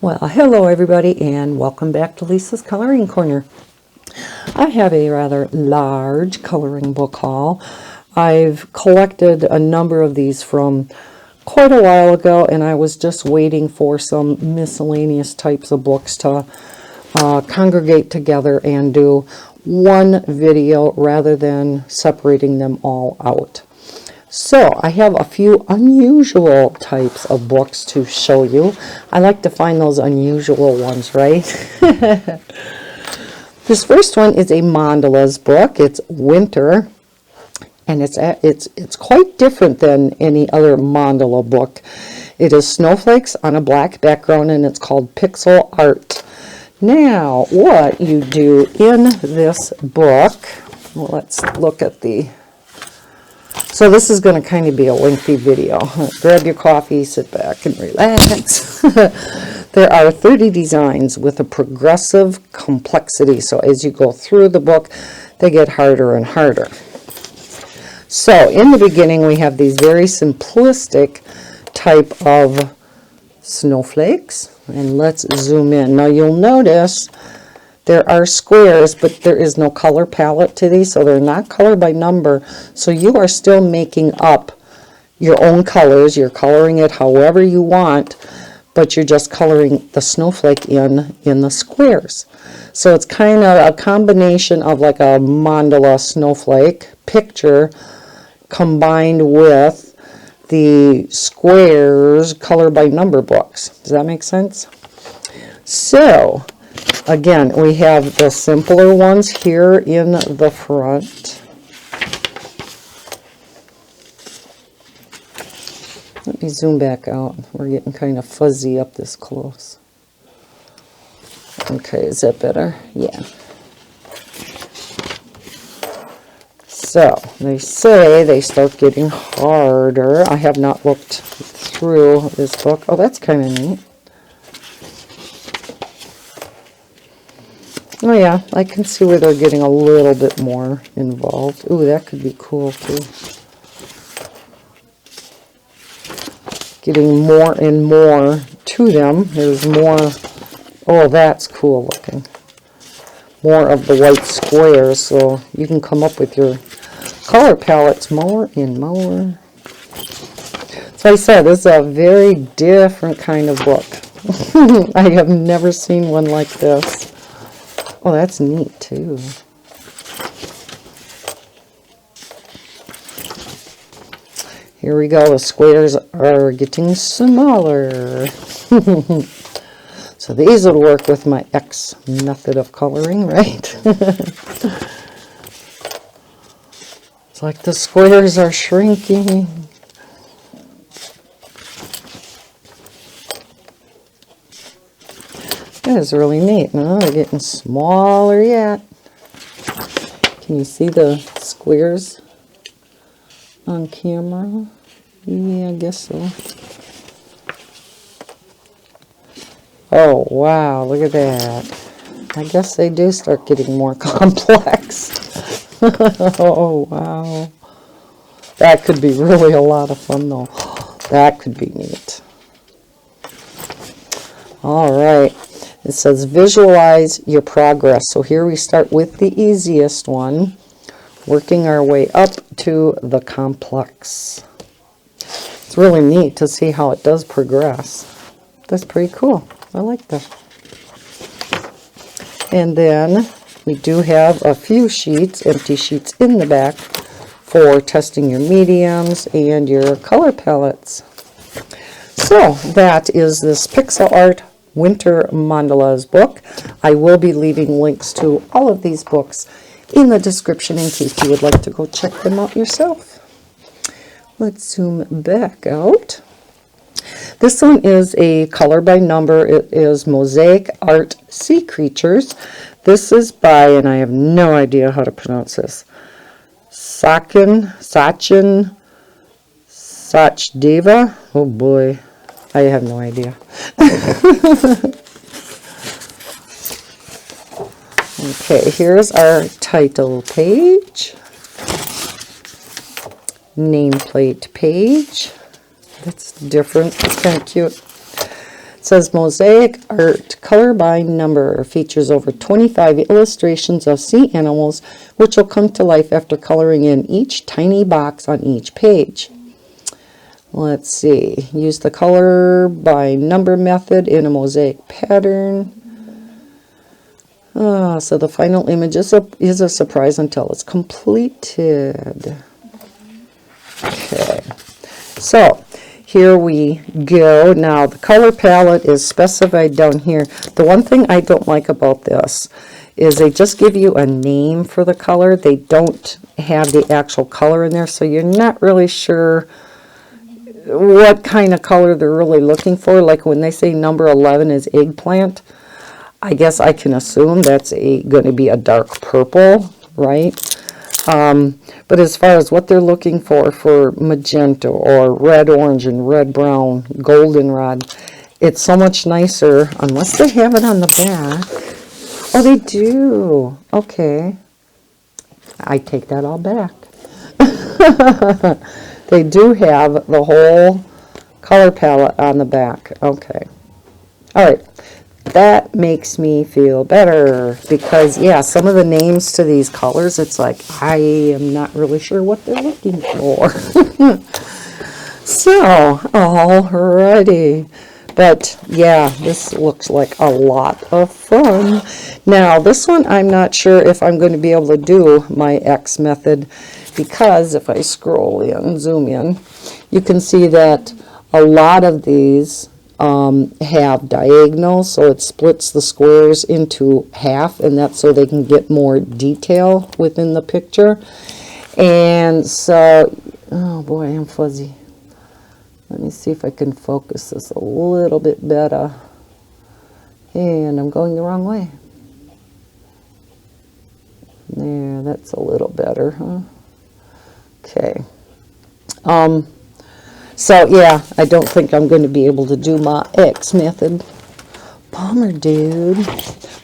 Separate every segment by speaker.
Speaker 1: Well, hello everybody and welcome back to Lisa's Coloring Corner. I have a rather large coloring book haul. I've collected a number of these from quite a while ago, and I was just waiting for some miscellaneous types of books to congregate together and do one video rather than separating them all out. So I have a few unusual types of books to show you. I like to find those unusual ones, right? This first one is a Mandalas book. It's winter, and it's quite different than any other mandala book. It is snowflakes on a black background, and it's called Pixel Art. Now, what you do in this book, well, let's look at the... So this is going to kind of be a lengthy video. Grab your coffee, sit back and relax. There are 30 designs with a progressive complexity. So as you go through the book, they get harder and harder. So in the beginning, we have these very simplistic type of snowflakes. And let's zoom in. Now you'll notice there are squares, but there is no color palette to these, so they're not color by number. So you are still making up your own colors. You're coloring it however you want, but you're just coloring the snowflake in the squares. So it's kind of a combination of like a mandala snowflake picture combined with the squares color by number books. Does that make sense? So again, we have the simpler ones here in the front. Let me zoom back out. We're getting kind of fuzzy up this close. Okay, is that better? Yeah. So, they say they start getting harder. I have not looked through this book. Oh, that's kind of neat. Oh yeah, I can see where they're getting a little bit more involved. Ooh, that could be cool too. Getting more and more to them. There's more, oh that's cool looking. More of the white squares, so you can come up with your color palettes more and more. So I said, this is a very different kind of book. I have never seen one like this. Oh, that's neat too. Here we go. The squares are getting smaller. So these would work with my X method of coloring, right? It's like the squares are shrinking. That is really neat. No, they're getting smaller yet. Can you see the squares on camera? Yeah, I guess so. Oh, wow, look at that. I guess they do start getting more complex. Oh, wow. That could be really a lot of fun, though. That could be neat. All right. It says visualize your progress. So here we start with the easiest one, working our way up to the complex. It's really neat to see how it does progress. That's pretty cool. I like that. And then we do have a few sheets, empty sheets in the back for testing your mediums and your color palettes. So that is this Pixel Art Winter Mandalas book. I will be leaving links to all of these books in the description in case you would like to go check them out yourself. Let's zoom back out. This one is a color by number. It is Mosaic Art Sea Creatures. This is by, and I have no idea how to pronounce this, Sachin Sachdeva. Oh boy. I have no idea. Okay, here's our title page. Nameplate page. That's different. It's kind of cute. It says Mosaic Art Color by Number features over 25 illustrations of sea animals which will come to life after coloring in each tiny box on each page. Let's see. Use the color by number method in a mosaic pattern. So the final image is a surprise until it's completed. Okay. So here we go. Now the color palette is specified down here. The one thing I don't like about this is they just give you a name for the color. They don't have the actual color in there, so you're not really sure what kind of color they're really looking for. Like when they say number 11 is eggplant, I guess I can assume that's going to be a dark purple, right? But as far as what they're looking for magenta or red orange and red brown, goldenrod, it's so much nicer, unless they have it on the back. Oh, they do. Okay. I take that all back. They do have the whole color palette on the back. Okay. All right. That makes me feel better because, yeah, some of the names to these colors, it's like, I am not really sure what they're looking for. So, alrighty. But, yeah, this looks like a lot of fun. Now, this one, I'm not sure if I'm going to be able to do my X method because if I scroll in, zoom in, you can see that a lot of these have diagonals, so it splits the squares into half, and that's so they can get more detail within the picture. And so, oh boy, I'm fuzzy. Let me see if I can focus this a little bit better. And I'm going the wrong way. There, that's a little better, huh? Okay. So, yeah, I don't think I'm going to be able to do my X method. Bummer, dude.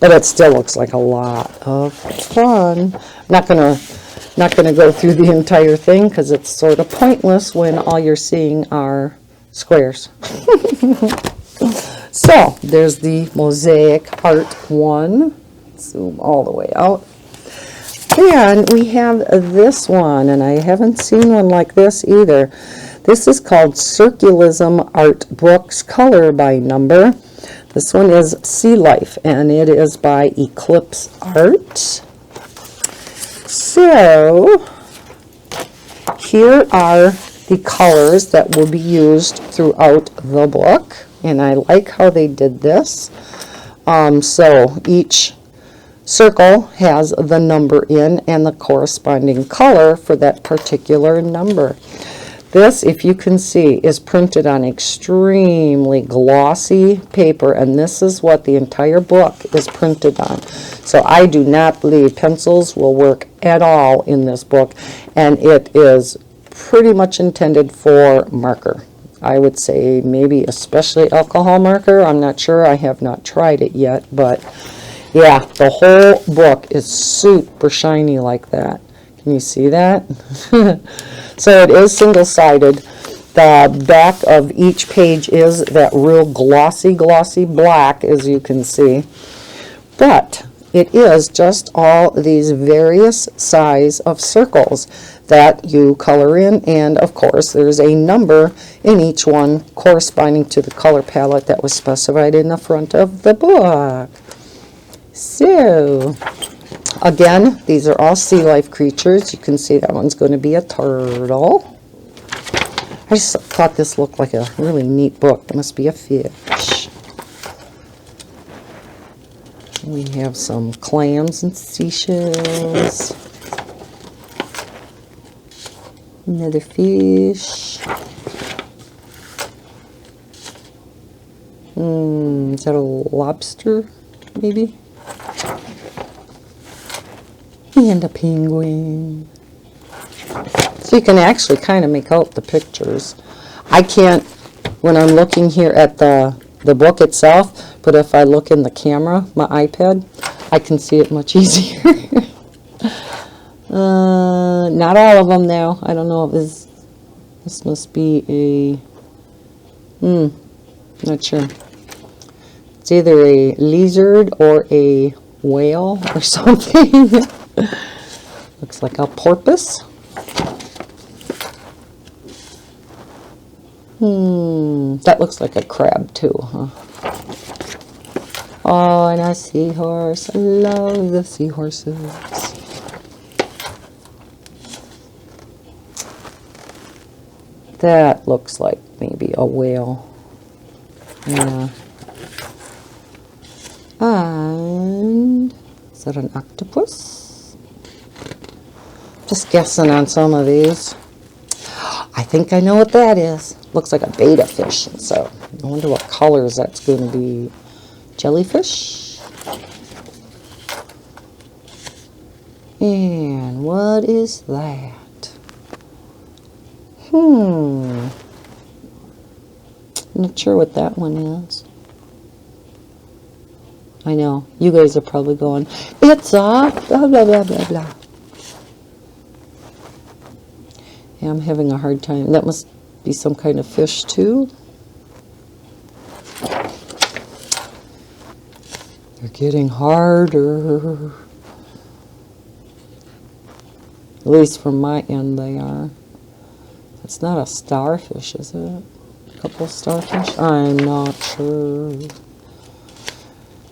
Speaker 1: But it still looks like a lot of fun. I'm not gonna go through the entire thing because it's sort of pointless when all you're seeing are squares. So, there's the Mosaic Art 1. Zoom all the way out. And we have this one, and I haven't seen one like this either. This is called Circleism Art Books Color by Number. This one is Sea Life, and it is by Eclipse Art. So, here are the colors that will be used throughout the book, and I like how they did this. So, each circle has the number in and the corresponding color for that particular number. This, if you can see, is printed on extremely glossy paper, and this is what the entire book is printed on. So I do not believe pencils will work at all in this book, and it is pretty much intended for marker. I would say maybe especially alcohol marker. I'm not sure. I have not tried it yet, but yeah, the whole book is super shiny like that. Can you see that? So it is single-sided. The back of each page is that real glossy black, as you can see. But it is just all these various size of circles that you color in, and of course there's a number in each one corresponding to the color palette that was specified in the front of the book. So, again, these are all sea life creatures. You can see that one's going to be a turtle. I just thought this looked like a really neat book. It must be a fish. We have some clams and seashells. Another fish. Is that a lobster, maybe? And a penguin. So you can actually kind of make out the pictures. I can't, when I'm looking here at the book itself, but if I look in the camera, my iPad, I can see it much easier. Not all of them now. I don't know if this must be a, not sure. It's either a lizard or a whale or something. Looks like a porpoise. That looks like a crab too, huh? Oh, and a seahorse. I love the seahorses. That looks like maybe a whale. Yeah. And is that an octopus? Just guessing on some of these. I think I know what that is. Looks like a betta fish. So I wonder what colors that's going to be. Jellyfish. And what is that? Not sure what that one is. I know. You guys are probably going, it's a blah, blah, blah, blah, blah. Yeah, I'm having a hard time. That must be some kind of fish, too. They're getting harder. At least from my end, they are. It's not a starfish, is it? A couple of starfish? I'm not sure.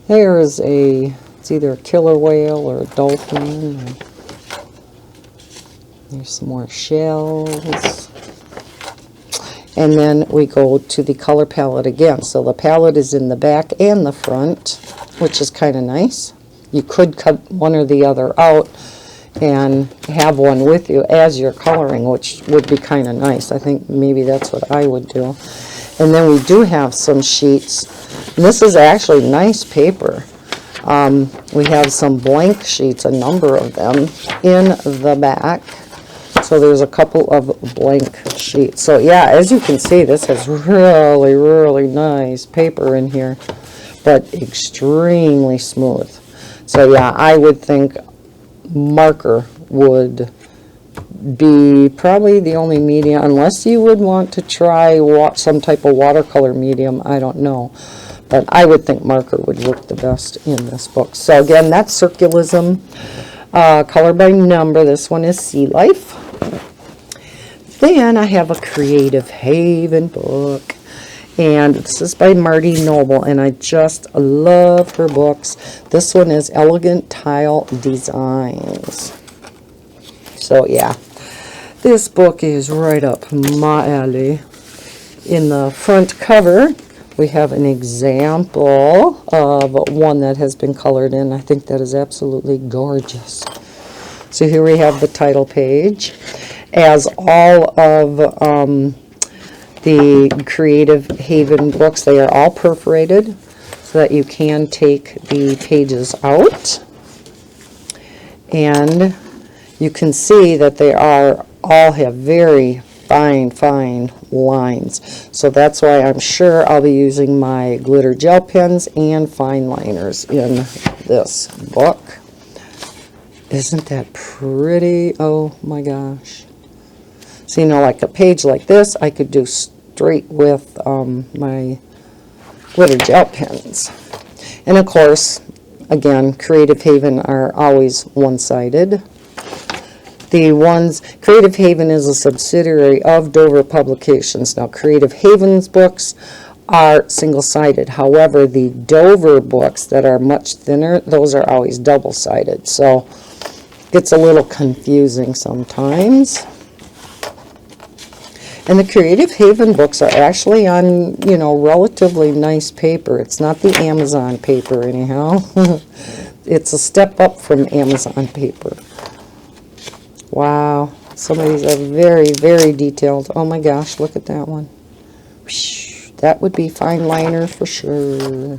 Speaker 1: There's it's either a killer whale or a dolphin. There's some more shells. And then we go to the color palette again. So the palette is in the back and the front, which is kind of nice. You could cut one or the other out and have one with you as you're coloring, which would be kind of nice. I think maybe that's what I would do. And then we do have some sheets. And this is actually nice paper. We have some blank sheets, a number of them, in the back. So there's a couple of blank sheets. So yeah, as you can see, this has really, really nice paper in here, but extremely smooth. So yeah, I would think marker would be probably the only medium, unless you would want to try some type of watercolor medium. I don't know, but I would think marker would work the best in this book. So again, that's Circleism, color by number. This one is Sea Life. Then I have a Creative Haven book, and this is by Marty Noble, and I just love her books. This one is Elegant Tile Designs. So yeah, this book is right up my alley. In the front cover, we have an example of one that has been colored in. I think that is absolutely gorgeous. So here we have the title page. As all of the Creative Haven books, they are all perforated so that you can take the pages out. And you can see that they all have very fine lines. So that's why I'm sure I'll be using my glitter gel pens and fine liners in this book. Isn't that pretty? Oh my gosh. So, you know, like a page like this, I could do straight with my glitter gel pens. And of course, again, Creative Haven are always one-sided. Creative Haven is a subsidiary of Dover Publications. Now, Creative Haven's books are single-sided. However, the Dover books that are much thinner, those are always double-sided. So, it gets a little confusing sometimes. And the Creative Haven books are actually on, you know, relatively nice paper. It's not the Amazon paper anyhow. It's a step up from Amazon paper. Wow. Some of these are very, very detailed. Oh my gosh, look at that one. That would be fine liner for sure.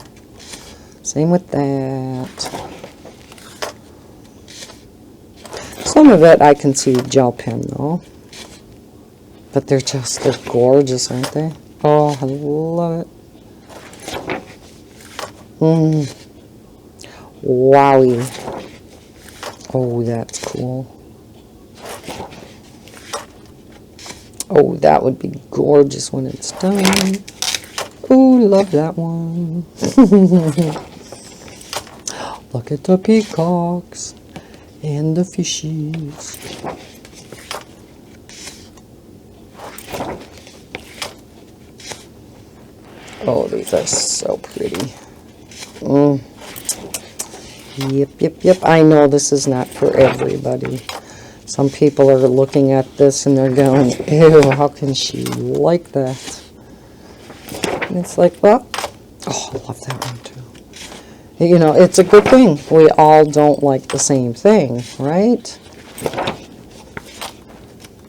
Speaker 1: Same with that. Some of it I can see gel pen though. But they're gorgeous, aren't they? Oh, I love it. Wowie. Oh, that's cool. Oh, that would be gorgeous when it's done. Oh, Ooh, love that one. Look at the peacocks and the fishies. Oh, these are so pretty. Yep. I know this is not for everybody. Some people are looking at this and they're going, ew, how can she like that? And it's like, well, oh, I love that one too. You know, it's a good thing. We all don't like the same thing, right?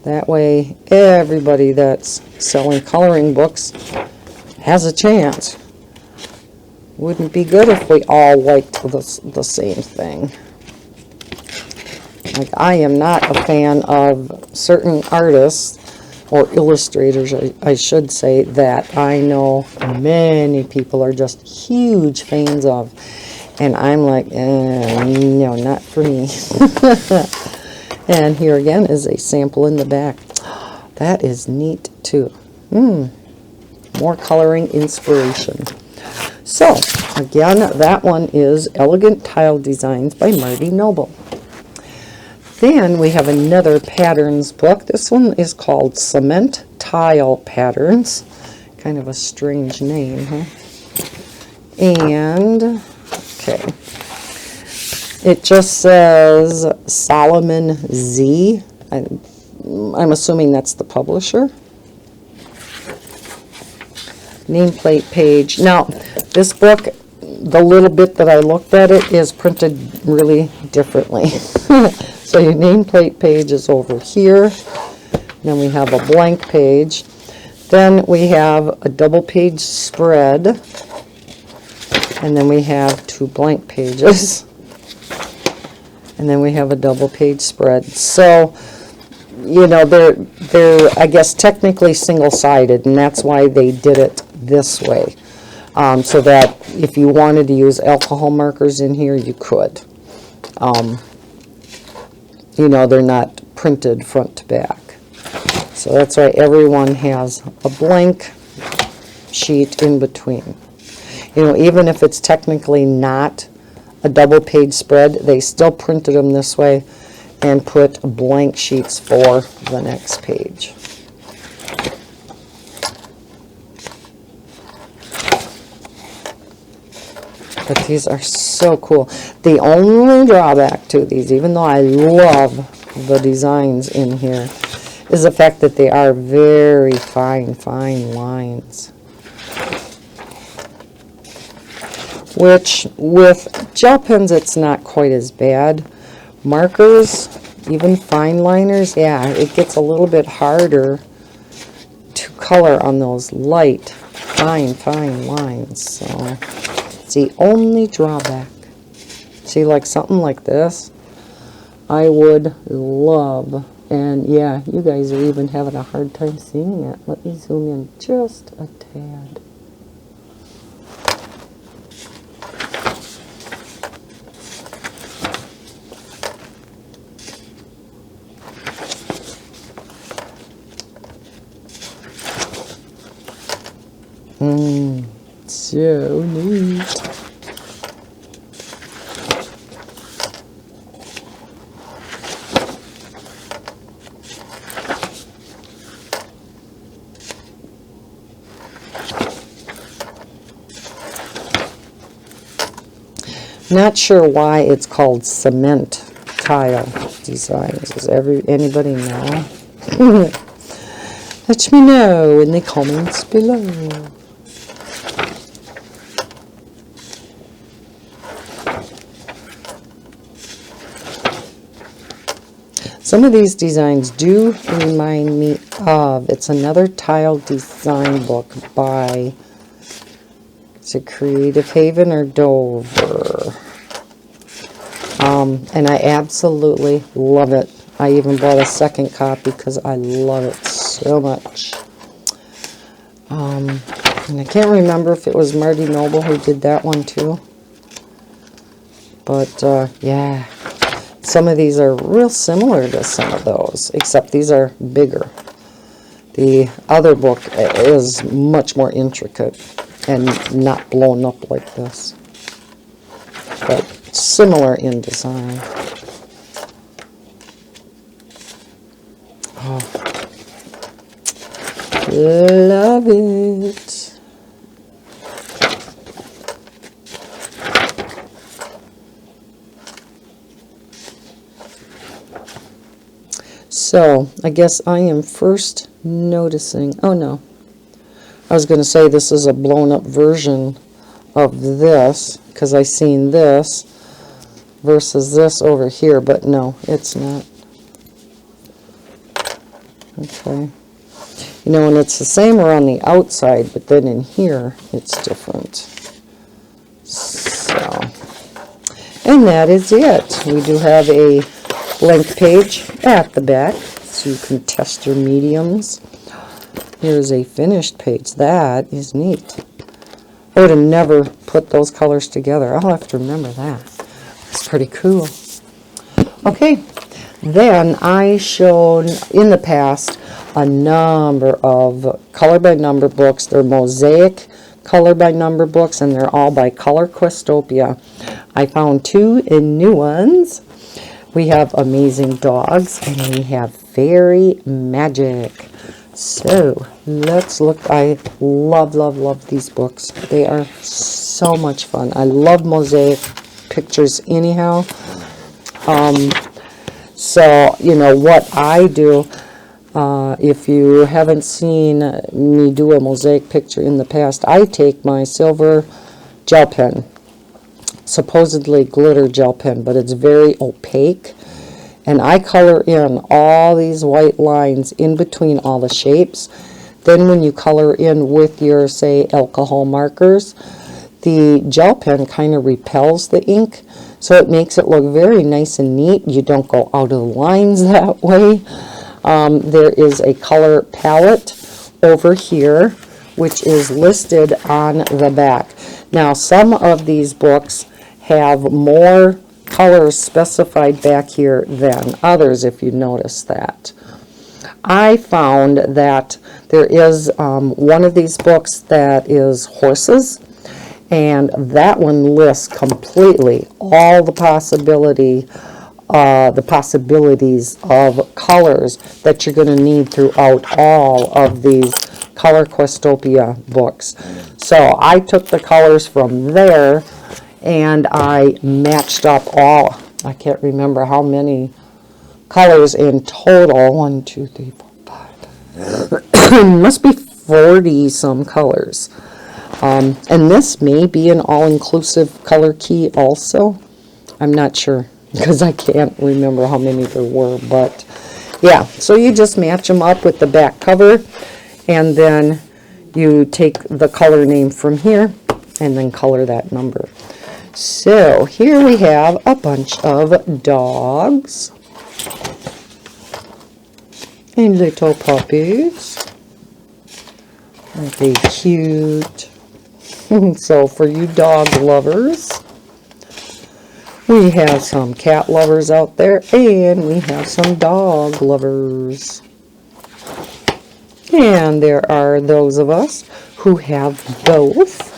Speaker 1: That way, everybody that's selling coloring books has a chance. Wouldn't be good if we all liked the same thing. Like, I am not a fan of certain artists, or illustrators, I should say, that I know many people are just huge fans of. And I'm like, no, not for me. And here again is a sample in the back. That is neat too. More coloring inspiration. So, again, that one is Elegant Tile Designs by Marty Noble. Then we have another patterns book. This one is called Cement Tile Patterns. Kind of a strange name, huh? And, okay. It just says Solomon Z. I'm assuming that's the publisher. Nameplate page. Now, this book, the little bit that I looked at it, is printed really differently. So your nameplate page is over here. Then we have a blank page. Then we have a double page spread. And then we have 2 blank pages. And then we have a double page spread. So, you know, they're I guess technically single-sided, and that's why they did it this way. So that if you wanted to use alcohol markers in here, you could. You know, they're not printed front to back. So that's why everyone has a blank sheet in between. You know, even if it's technically not a double page spread, they still printed them this way and put blank sheets for the next page. But these are so cool. The only drawback to these, even though I love the designs in here, is the fact that they are very fine lines. Which, with gel pens, it's not quite as bad. Markers, even fine liners, yeah, it gets a little bit harder to color on those light, fine lines. So, it's the only drawback. See, like something like this, I would love, and yeah, you guys are even having a hard time seeing it. Let me zoom in just a tad. So neat. Not sure why it's called Cement Tile Designs. Does anybody know? Let me know in the comments below. Some of these designs do remind me of, it's another tile design book by, is it Creative Haven or Dover? And I absolutely love it. I even bought a second copy because I love it so much. And I can't remember if it was Marty Noble who did that one too. But, yeah. Some of these are real similar to some of those, except these are bigger. The other book is much more intricate. and not blown up like this, but similar in design. Oh, love it. So, I guess I am first noticing, oh no, I was going to say this is a blown up version of this, because I seen this versus this over here, but no, it's not. Okay. You know, and it's the same around the outside, but then in here, it's different. So, and that is it. We do have a blank page at the back, so you can test your mediums. Here's a finished page. That is neat. I would have never put those colors together. I'll have to remember that. It's pretty cool. Okay, then I showed in the past a number of color by number books. They're Mosaic color by number books, and they're all by Color Questopia. I found 2 new ones. We have Amazing Dogs, and we have Fairy Magic. So, let's look. I love, love, love these books. They are so much fun. I love Mosaic pictures anyhow. So, you know, what I do, if you haven't seen me do a mosaic picture in the past, I take my silver gel pen, supposedly glitter gel pen, but it's very opaque, and I color in all these white lines in between all the shapes. Then when you color in with your, say, alcohol markers, the gel pen kind of repels the ink, so it makes it look very nice and neat. You don't go out of the lines that way. There is a color palette over here, which is listed on the back. Now, some of these books have more colors specified back here than others, if you notice that. I found that there is one of these books that is horses, and that one lists completely all the possibilities of colors that you're going to need throughout all of these Color Questopia books. So I took the colors from there and I matched up all, I can't remember how many colors in total. 1, 2, 3, 4, 5. Must be 40 some colors. And this may be an all-inclusive color key also. I'm not sure, because I can't remember how many there were, but yeah, so you just match them up with the back cover, and then you take the color name from here and then color that number. So here we have a bunch of dogs and little puppies. Aren't they cute? So for you dog lovers, we have some cat lovers out there, and we have some dog lovers. And there are those of us who have both.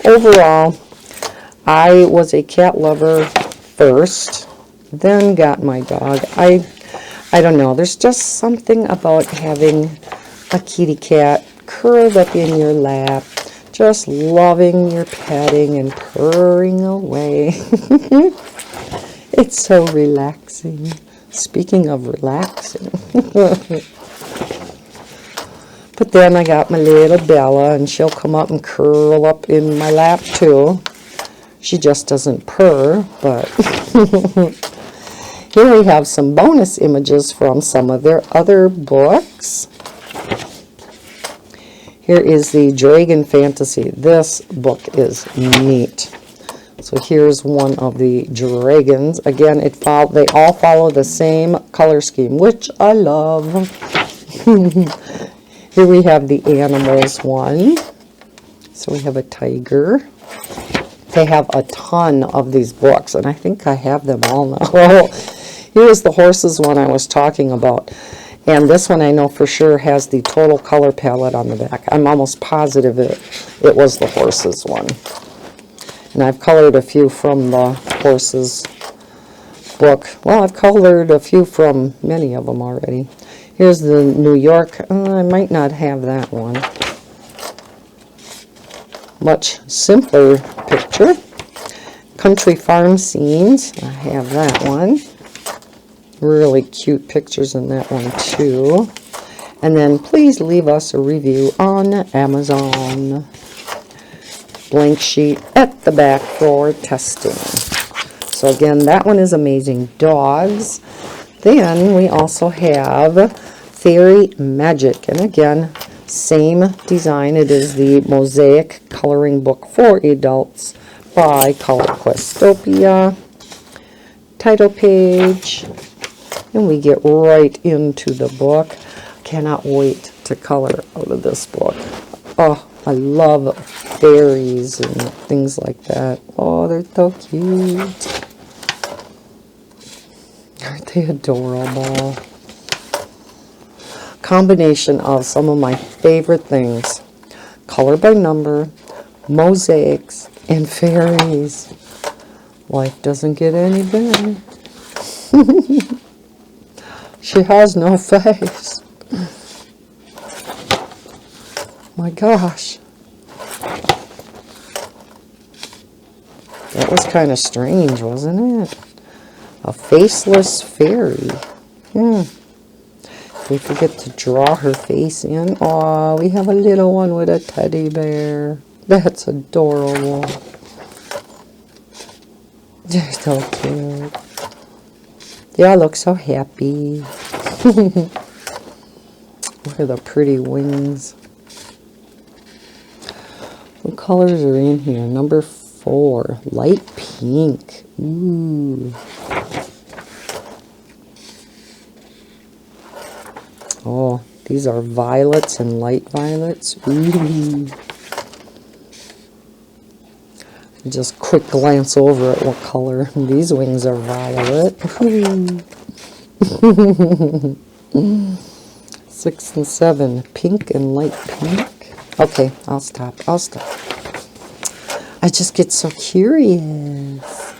Speaker 1: Overall, I was a cat lover first, then got my dog. I don't know, there's just something about having a kitty cat curled up in your lap, just loving your petting and purring away. It's so relaxing. Speaking of relaxing. But then I got my little Bella, and she'll come up and curl up in my lap too. She just doesn't purr, but here we have some bonus images from some of their other books. Here is the Dragon Fantasy. This book is neat. So here's one of the dragons. Again, they all follow the same color scheme, which I love. Here we have the animals one. So we have a tiger. They have a ton of these books, and I think I have them all now. Here's the horses one I was talking about. And this one I know for sure has the total color palette on the back. I'm almost positive it was the horses one. And I've colored a few from the horses book. Well, I've colored a few from many of them already. Here's the New York. I might not have that one. Much simpler picture. Country farm scenes. I have that one. Really cute pictures in that one too. And then please leave us a review on Amazon. Blank sheet at the back for testing. So again, that one is Amazing Dogs. Then we also have Fairy Magic. And again, same design. It is the Mosaic coloring book for adults by Questopia. Title page. And we get right into the book. Cannot wait to color out of this book. Oh, I love fairies and things like that. Oh, they're so cute. Aren't they adorable? Combination of some of my favorite things. Color by number, mosaics, and fairies. Life doesn't get any better. She has no face. My gosh. That was kind of strange, wasn't it? A faceless fairy. We forget to draw her face in. Oh, we have a little one with a teddy bear. That's adorable. They're so cute. They all look so happy. Look at the pretty wings. What colors are in here? Number 4, light pink. Ooh. Oh, these are violets and light violets. Ooh. Just quick glance over at what color. These wings are violet. 6 and 7, pink and light pink. Okay, I'll stop. I just get so curious.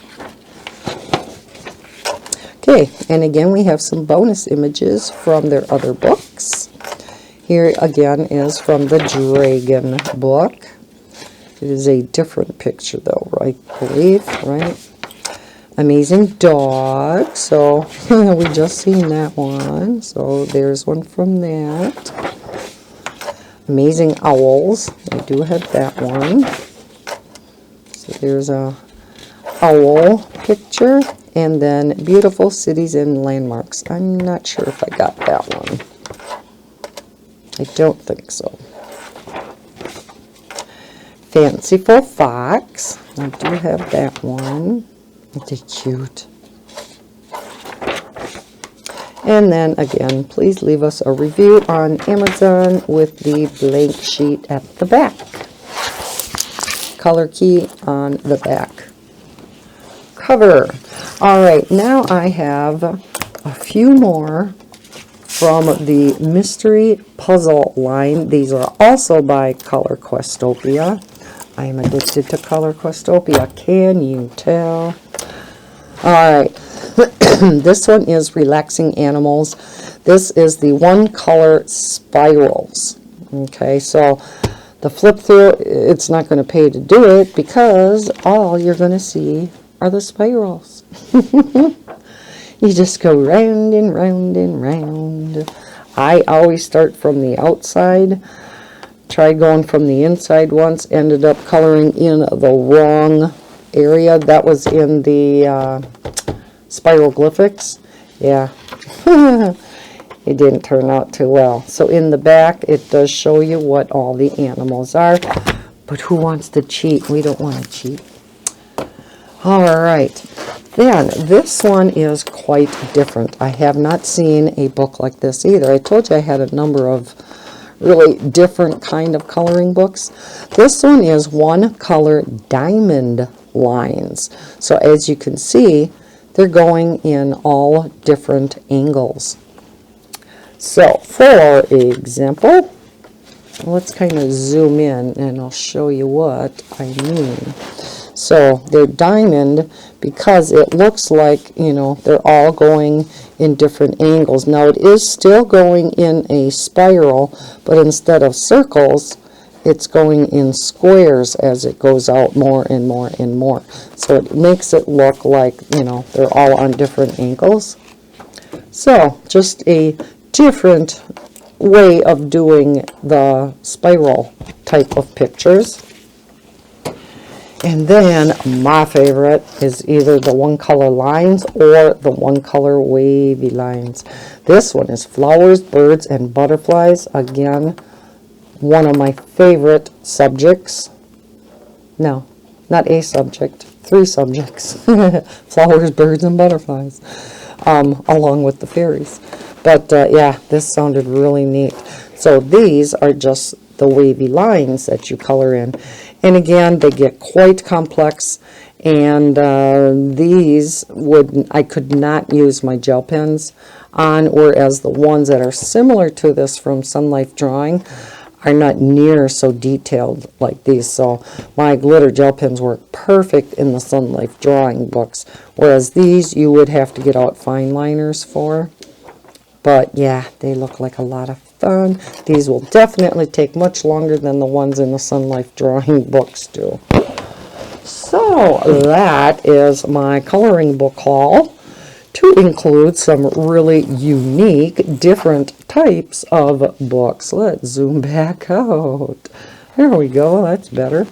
Speaker 1: Okay, and again we have some bonus images from their other books. Here again is from the Dragon book. It is a different picture though, I believe, right? Amazing Dog. So we just seen that one. So there's one from that. Amazing Owls. I do have that one. So there's a owl picture. And then Beautiful Cities and Landmarks. I'm not sure if I got that one. I don't think so. Fanciful Fox. I do have that one. They're cute. And then again, please leave us a review on Amazon with the blank sheet at the back. Color key on the back. Cover. Alright, now I have a few more from the Mystery Puzzle line. These are also by Questopia. I am addicted to Questopia. Can you tell? Alright, this one is Relaxing Animals. This is the one color spirals. Okay, so the flip through, it's not going to pay to do it because all you're going to see are the spirals. You just go round and round and round. I always start from the outside. Tried going from the inside once, ended up coloring in the wrong area. That was in the spiroglyphics. Yeah. It didn't turn out too well. So in the back, it does show you what all the animals are. But who wants to cheat? We don't want to cheat. Alright. Then, this one is quite different. I have not seen a book like this either. I told you I had a number of really different kind of coloring books. This one is one color diamond lines. So as you can see, they're going in all different angles. So, for example, let's kind of zoom in and I'll show you what I mean. So they're diamond because it looks like, you know, they're all going in different angles. Now it is still going in a spiral, but instead of circles, it's going in squares as it goes out more and more and more. So it makes it look like, you know, they're all on different angles. So just a different way of doing the spiral type of pictures. And then my favorite is either the one color lines or the one color wavy lines. This one is flowers, birds, and butterflies. Again, one of my favorite subjects. No, not a subject, 3 subjects. Flowers, birds, and butterflies, along with the fairies. But yeah, this sounded really neat. So these are just the wavy lines that you color in. And again, they get quite complex, and these I could not use my gel pens on, whereas the ones that are similar to this from Sun Life Drawing are not near so detailed like these. So my glitter gel pens work perfect in the Sun Life Drawing books, whereas these you would have to get out fine liners for. But yeah, they look like a lot of fun. These will definitely take much longer than the ones in the Sun Life Drawing books do. So that is my coloring book haul, to include some really unique, different types of books. Let's zoom back out. There we go, that's better.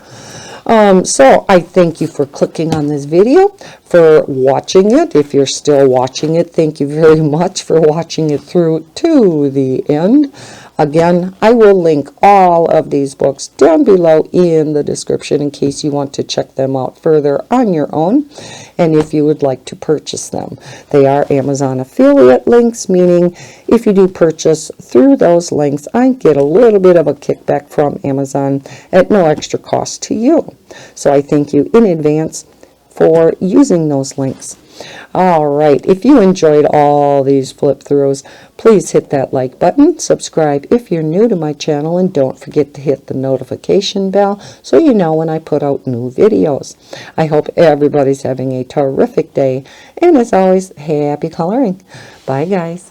Speaker 1: So I thank you for clicking on this video, for watching it. If you're still watching it, thank you very much for watching it through to the end. Again, I will link all of these books down below in the description in case you want to check them out further on your own, and if you would like to purchase them. They are Amazon affiliate links, meaning if you do purchase through those links, I get a little bit of a kickback from Amazon at no extra cost to you. So I thank you in advance for using those links. All right, if you enjoyed all these flip throughs, please hit that like button, subscribe if you're new to my channel, and don't forget to hit the notification bell so you know when I put out new videos. I hope everybody's having a terrific day, and as always, happy coloring. Bye guys.